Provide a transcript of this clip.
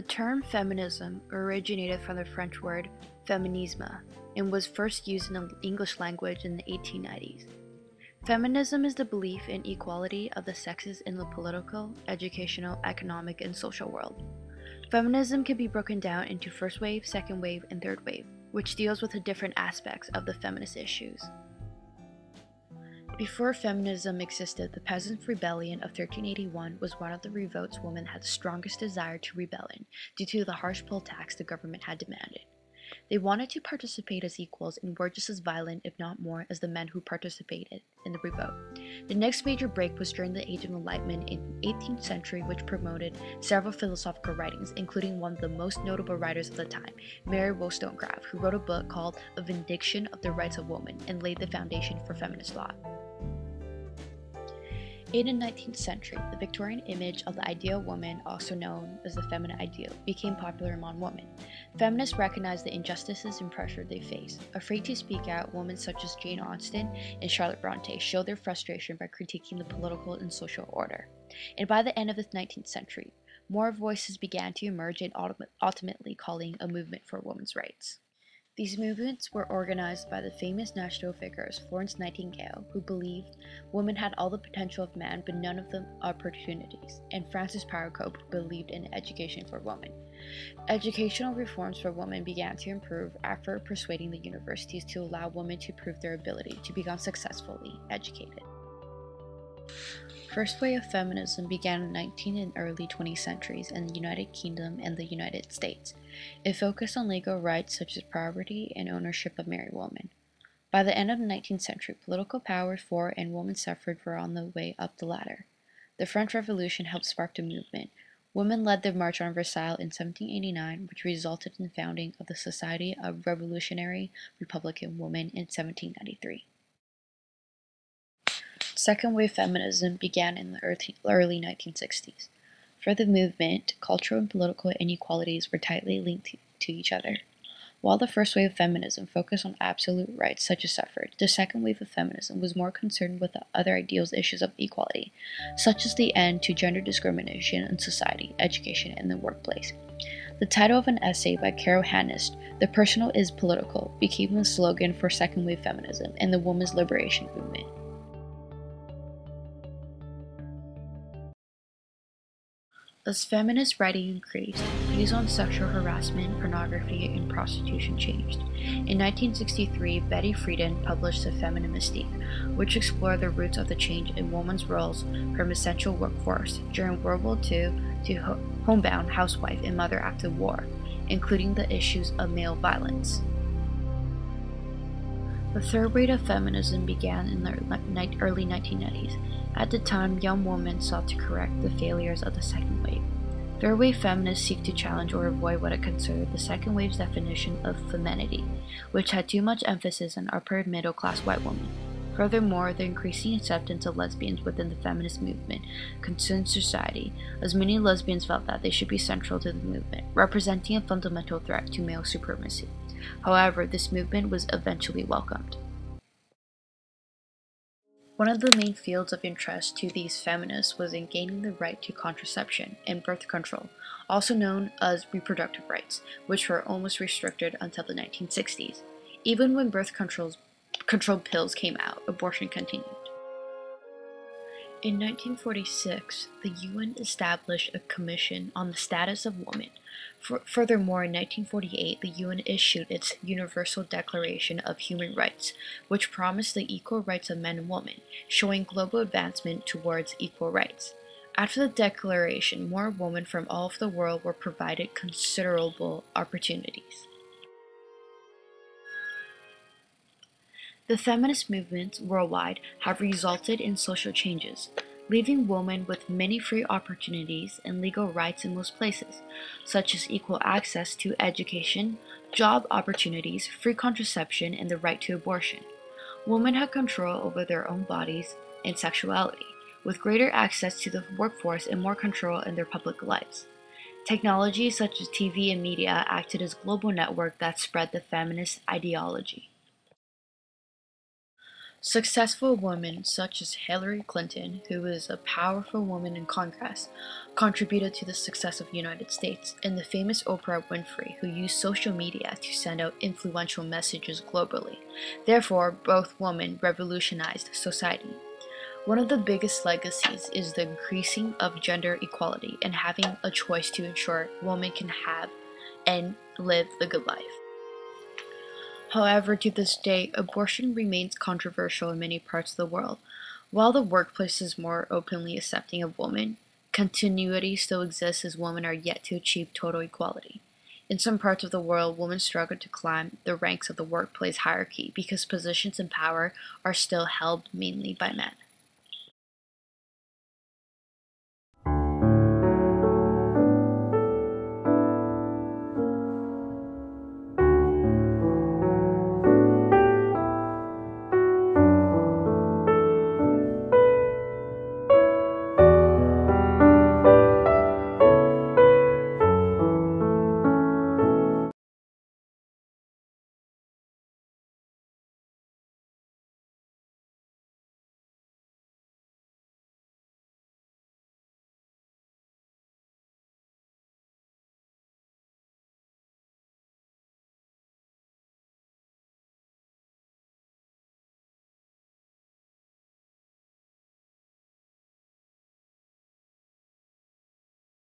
The term feminism originated from the French word féminisme and was first used in the English language in the 1890s. Feminism is the belief in equality of the sexes in the political, educational, economic, and social world. Feminism can be broken down into first wave, second wave, and third wave, which deals with the different aspects of the feminist issues. Before feminism existed, the Peasants' Rebellion of 1381 was one of the revolts women had the strongest desire to rebel in due to the harsh poll tax the government had demanded. They wanted to participate as equals and were just as violent, if not more, as the men who participated in the revolt. The next major break was during the Age of Enlightenment in the 18th century, which promoted several philosophical writings, including one of the most notable writers of the time, Mary Wollstonecraft, who wrote a book called A Vindication of the Rights of Woman and laid the foundation for feminist thought. In the 19th century, the Victorian image of the ideal woman, also known as the feminine ideal, became popular among women. Feminists recognized the injustices and pressure they face. Afraid to speak out, women such as Jane Austen and Charlotte Bronte showed their frustration by critiquing the political and social order. And by the end of the 19th century, more voices began to emerge and ultimately calling a movement for women's rights. These movements were organized by the famous national figures Florence Nightingale, who believed women had all the potential of man but none of the opportunities, and Frances Powercope, who believed in education for women. Educational reforms for women began to improve after persuading the universities to allow women to prove their ability to become successfully educated. First wave of feminism began in the 19th and early 20th centuries in the United Kingdom and the United States. It focused on legal rights such as property and ownership of married women. By the end of the 19th century, political powers for and women's suffrage were on the way up the ladder. The French Revolution helped spark the movement. Women led the March on Versailles in 1789, which resulted in the founding of the Society of Revolutionary Republican Women in 1793. Second wave feminism began in the early 1960s. For the movement, cultural and political inequalities were tightly linked to each other. While the first wave of feminism focused on absolute rights such as suffrage, the second wave of feminism was more concerned with the other ideals issues of equality, such as the end to gender discrimination in society, education, and the workplace. The title of an essay by Carol Hannist, "The Personal is Political," became the slogan for second wave feminism and the women's liberation movement. As feminist writing increased, views on sexual harassment, pornography, and prostitution changed. In 1963, Betty Friedan published The Feminine Mystique, which explored the roots of the change in women's roles from essential workforce during World War II to homebound housewife and mother after the war, including the issues of male violence. The third wave of feminism began in the early 1990s. At the time, young women sought to correct the failures of the second wave. Third wave feminists seek to challenge or avoid what it considered the second wave's definition of femininity, which had too much emphasis on upper middle class white women. Furthermore, the increasing acceptance of lesbians within the feminist movement concerned society, as many lesbians felt that they should be central to the movement, representing a fundamental threat to male supremacy. However, this movement was eventually welcomed. One of the main fields of interest to these feminists was in gaining the right to contraception and birth control, also known as reproductive rights, which were almost restricted until the 1960s. Even when birth control pills came out, abortion continued. In 1946, the UN established a commission on the status of women. Furthermore, in 1948, the UN issued its Universal Declaration of Human Rights, which promised the equal rights of men and women, showing global advancement towards equal rights. After the declaration, more women from all over the world were provided considerable opportunities. The feminist movements worldwide have resulted in social changes, leaving women with many free opportunities and legal rights in most places, such as equal access to education, job opportunities, free contraception, and the right to abortion. Women have control over their own bodies and sexuality, with greater access to the workforce and more control in their public lives. Technology such as TV and media acted as a global network that spread the feminist ideology. Successful women such as Hillary Clinton, who is a powerful woman in Congress, contributed to the success of the United States, and the famous Oprah Winfrey, who used social media to send out influential messages globally. Therefore, both women revolutionized society. One of the biggest legacies is the increasing of gender equality and having a choice to ensure women can have and live the good life. However, to this day, abortion remains controversial in many parts of the world. While the workplace is more openly accepting of women, continuity still exists as women are yet to achieve total equality. In some parts of the world, women struggle to climb the ranks of the workplace hierarchy because positions in power are still held mainly by men.